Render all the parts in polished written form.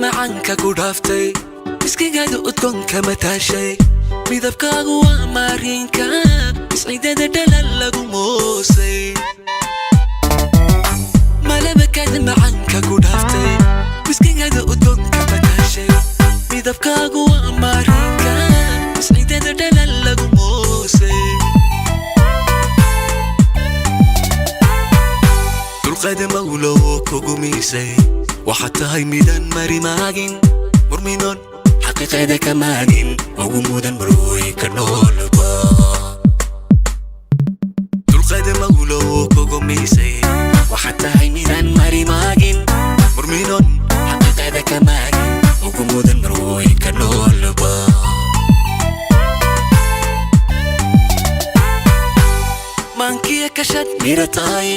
macaanka ku dhaaftay iskigaada udgoonka mataashay midabkaagu waa maariinka isciidada dhalal lagu moosay malabakaada macaanka ku dhaaftay iskigaada udgoonka mataashay midabkaagu waa maariinka isciidada dhalal lagu moosay dulqaada mawlow kugu miisay وحتى هاي ميدان ماري ماجين مرمينون حقيقة دا كماجين وقو مودان مروي كنول با دول قادة مولو كوغو ميسي وحتى هاي ميدان ماري ماجين مرمينون حقيقة دا كماجين وقو مودان مروي كنول با مانكي كشت ميرتاي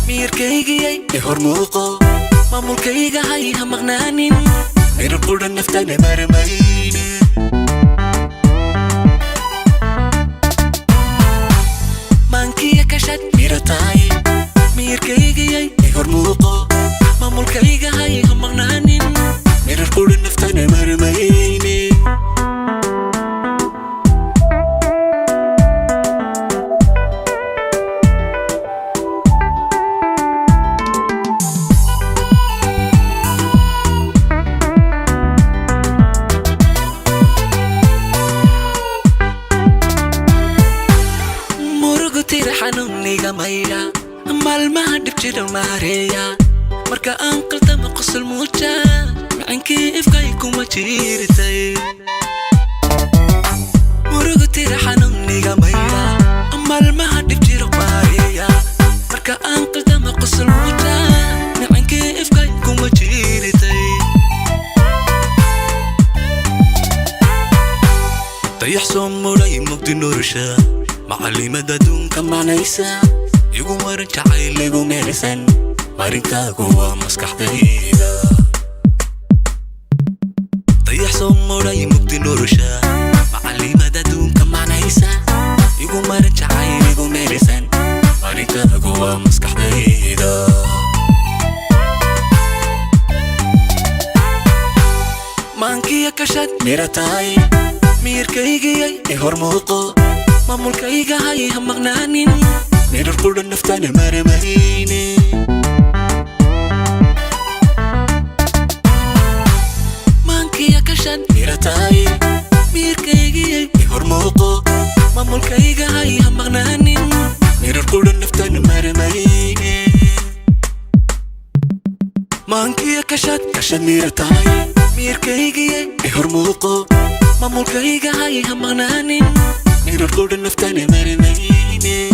مير كيجي يهرموقو maamulkayga hay ha maqnaanin aynu qudhan naftana marmayne maankiya kashad mirataay miyirkaygayay hormuuqo maamulkayga hay ha maqnaanin aynu qudhan naftana marmayne حنونيغا مايرا مالما دبجر ماريا مركا انقلت مقص الموجة معنكي افقايكو ما جيرتاي مرغتير حنونيغا مايرا مالما دبجر ماريا مركا انقلت مقص الموجة معنكي افقايكو ما جيرتاي تيحسن مولاي مقدي نورشا معلمة دون كمعنيسا يقوم ورنشعي لقو ميرسن مارنكا قوة مسكح تهيدا طيح صموراي مقدي نورشا معلمة دون كمعنيسا يقوم ورنشعي لقو ميرسن مارنكا قوة مسكح تهيدا مانكي يكشت ميرتاي ميركيجي يهرموقو maamulkayga hay ha maqnaanin meerar qudhan naftana marmayne maankiya kashan mirataay miyirkaygiyay hormuuqo maamulkayga hay ha maqnaanin meerar qudhan naftana marmayne maankiya kashan mirataay miyirkaygiyay hormuuqo maamulkayga hay ha maqnaanin ميرر قود النفتاني مرميني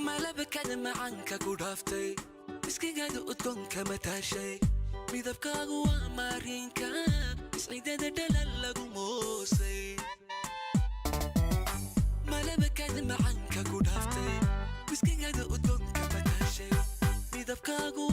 malabakaada macaanka ku dhaaftay iskigaada udgoonka mataashay midabkaagu waa maariinka isciidada dhalal lagu moosay malabakaada macaanka ku dhaaftay iskigaada udgoonka mataashay midabkaagu